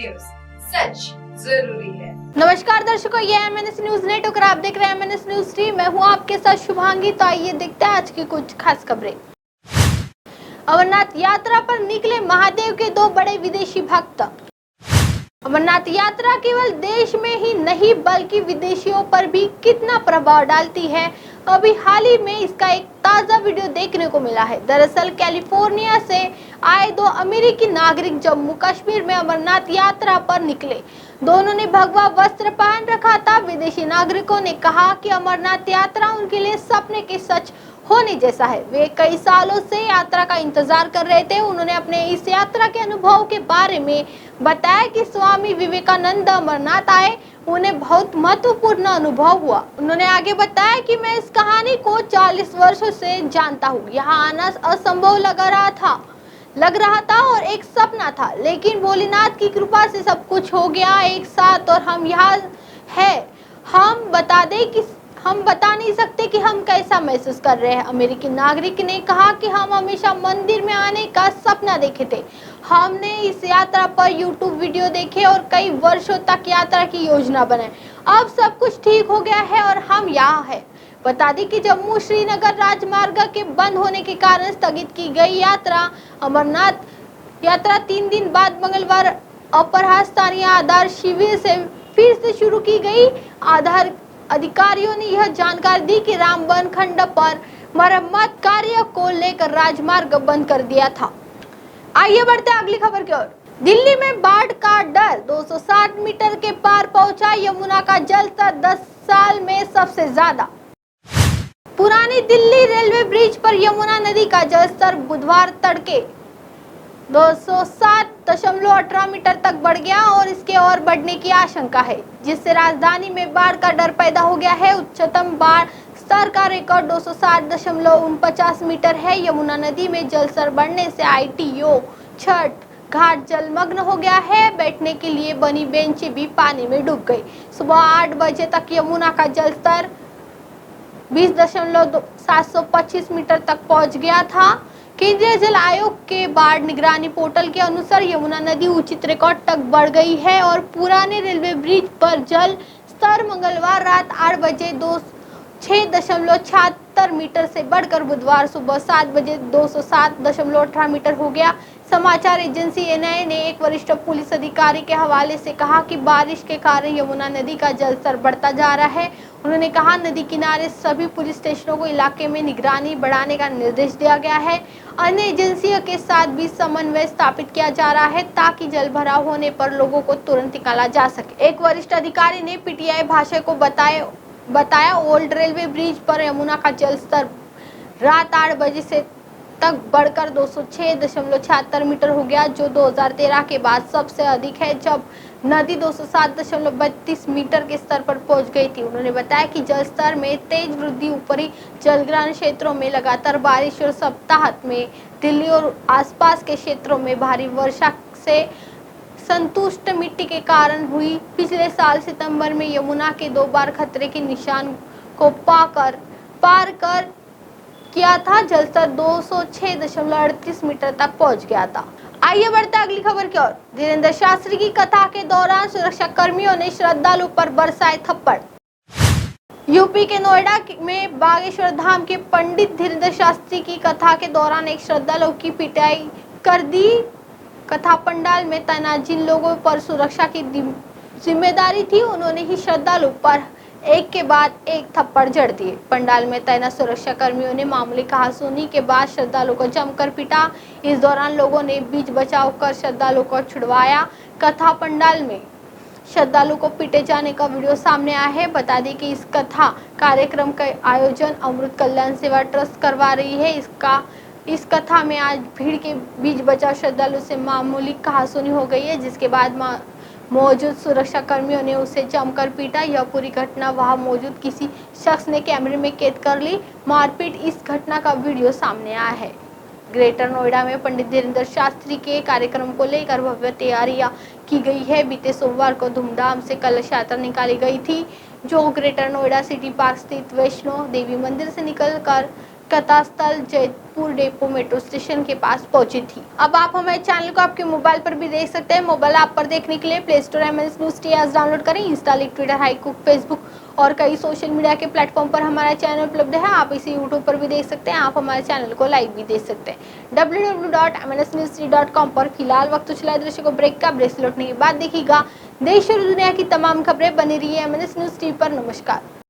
News, सच जरूरी है। नमस्कार दर्शकों, ये एमएनएस न्यूज नेटवर्क और आप देख रहे हैं एमएनएस न्यूज टीवी। मैं हूं आपके साथ शुभांगी। तो आइए देखते हैं आज की कुछ खास खबरें। अमरनाथ यात्रा पर निकले महादेव के दो बड़े विदेशी भक्त। अमरनाथ यात्रा केवल देश में ही नहीं बल्कि विदेशियों पर भी कितना प्रभाव डालती है, अभी हाल ही में इसका एक ताजा वीडियो देखने को मिला है। दरअसल कैलिफोर्निया से आए दो अमेरिकी नागरिक जम्मू कश्मीर में अमरनाथ यात्रा पर निकले। दोनों ने भगवा वस्त्र पहन रखा था। विदेशी नागरिकों ने कहा कि अमरनाथ यात्रा उनके लिए सपने के सच होने जैसा है। वे कई सालों से यात्रा का इंतजार कर रहे थे। उन्होंने अपने इस यात्रा के अनुभव के बारे में बताया कि स्वामी विवेकानंद अमरनाथ आए, उन्हें बहुत महत्वपूर्ण अनुभव हुआ। उन्होंने आगे बताया कि मैं इस कहानी को 40 वर्षों से जानता हूँ। यहाँ आना असंभव लग रहा था और एक सपना था, लेकिन भोलेनाथ की कृपा से सब कुछ हो गया एक साथ और हम यहाँ है। हम बता नहीं सकते कि हम कैसा महसूस कर रहे हैं। अमेरिकी नागरिक ने कहा कि हम हमेशा मंदिर में आने का सपना देखे थे। हमने इस यात्रा पर YouTube वीडियो देखे और कई वर्षों तक यात्रा की योजना बनाई। अब सब कुछ ठीक हो गया है और हम यहाँ हैं। बता दें कि जम्मू श्रीनगर राजमार्ग के बंद होने के कारण स्थगित की गई अमरनाथ यात्रा 3 दिन बाद मंगलवार अपराह्न स्थानीय आधार शिविर से फिर से शुरू की गई। आधार अधिकारियों ने यह जानकारी दी कि रामबन खंड पर मरम्मत कार्य को लेकर राजमार्ग बंद कर दिया था। आइए बढ़ते अगली खबर की ओर। दिल्ली में बाढ़ का डर, 260 मीटर के पार पहुंचा। यमुना का जलस्तर 10 साल में सबसे ज्यादा। पुरानी दिल्ली रेलवे ब्रिज पर यमुना नदी का जलस्तर बुधवार तड़के 207.18 मीटर तक बढ़ गया और इसके और बढ़ने की आशंका है, जिससे राजधानी में बाढ़ का डर पैदा हो गया है। उच्चतम बाढ़ स्तर का रिकॉर्ड 260.49 मीटर है। यमुना नदी में जलस्तर बढ़ने से ITO छठ घाट जलमग्न हो गया है। बैठने के लिए बनी बेंचें भी पानी में डूब गई। सुबह 8 बजे तक यमुना का जलस्तर 20.725 मीटर तक पहुंच गया था। केंद्रीय जल आयोग के बाढ़ निगरानी पोर्टल के अनुसार यमुना नदी उचित रिकॉर्ड तक बढ़ गई है और पुराने रेलवे ब्रिज पर जल स्तर मंगलवार रात 8 बजे 6.76 मीटर से बढ़कर बुधवार सुबह 7 बजे 207.18 मीटर हो गया। समाचार एजेंसी एनआई ने एक वरिष्ठ पुलिस अधिकारी के हवाले से कहा कि बारिश के कारण यमुना नदी का जलस्तर बढ़ता जा रहा है। उन्होंने कहा, नदी किनारे सभी पुलिस स्टेशनों को इलाके में निगरानी बढ़ाने का निर्देश दिया गया है। अन्य एजेंसियों के साथ भी समन्वय स्थापित किया जा रहा है ताकि जल भराव होने पर लोगों को तुरंत निकाला जा सके। एक वरिष्ठ अधिकारी ने पीटीआई भाषा को बताया ओल्ड रेलवे ब्रिज पर यमुना का जलस्तर रात 8 बजे से तक बढ़कर 206.76 मीटर हो गया, जो 2013 के बाद सबसे अधिक है, जब नदी 207.32 मीटर के स्तर पर पहुंच गई थी। उन्होंने बताया कि जल स्तर में तेज वृद्धि ऊपरी जलग्रहण क्षेत्रों में लगातार बारिश और सप्ताह में दिल्ली और आसपास के क्षेत्रों में भारी वर्षा से संतुष्ट मिट्टी के कारण हुई। पिछले साल सितंबर में यमुना के 2 बार खतरे के निशान को पार कर किया था। जलस्तर 206.38 मीटर तक पहुंच गया था। आइए बढ़ते अगली खबर की ओर। धीरेन्द्र शास्त्री की कथा के दौरान सुरक्षा कर्मियों ने श्रद्धालु पर बरसाए थप्पड़। यूपी के नोएडा में बागेश्वर धाम के पंडित धीरेन्द्र शास्त्री की कथा के दौरान एक श्रद्धालु की पिटाई कर दी। कथा पंडाल में तैनात जिन लोगों पर सुरक्षा की जिम्मेदारी थी, उन्होंने ही श्रद्धालु पर एक के बाद एक थप्पड़ जड़ दिए। पंडाल में तैनात सुरक्षा कर्मियों ने मामूली कहासुनी के बाद श्रद्धालु को जमकर पीटा। इस दौरान लोगों ने बीच बचाव कर श्रद्धालु को छुड़वाया। कथा पंडाल में श्रद्धालु को पीटे जाने का वीडियो सामने आया है। बता दें कि इस कथा कार्यक्रम का आयोजन अमृत कल्याण सेवा ट्रस्ट करवा रही है। इस कथा में आज भीड़ के बीच बचाव श्रद्धालु से मामूली कहासुनी हो गई है, जिसके बाद मौजूद सुरक्षा कर्मियों ने उसे जमकर पीटा। यह पूरी घटना वहां मौजूद किसी शख्स ने कैमरे में कैद कर ली। मारपीट इस घटना का वीडियो सामने आया है। ग्रेटर नोएडा में पंडित धीरेन्द्र शास्त्री के कार्यक्रम को लेकर भव्य तैयारियां की गई है। बीते सोमवार को धूमधाम से कलश यात्रा निकाली गई थी, जो ग्रेटर नोएडा सिटी पार्क स्थित वैष्णो देवी मंदिर से निकलकर घटनास्थल जयपुर डेपो मेट्रो स्टेशन के पास पहुंची थी। अब आप हमारे चैनल को आपके मोबाइल पर भी देख सकते हैं। मोबाइल ऐप पर देखने के लिए play store MNS news TS download करें। इंस्टा, ट्विटर, हाईकुक, फेसबुक और कई सोशल मीडिया के प्लेटफॉर्म पर हमारा चैनल उपलब्ध है। आप इसे यूट्यूब पर भी देख सकते हैं। आप हमारे चैनल को लाइव भी देख सकते हैं www.mnsnews3.com पर। फिलहाल वक्त चला दृश्य को ब्रेक का। ब्रेक से लौटने के बाद देखिएगा देश और दुनिया की तमाम खबरें। बनी रही है MNS न्यूज़ टीवी पर। नमस्कार।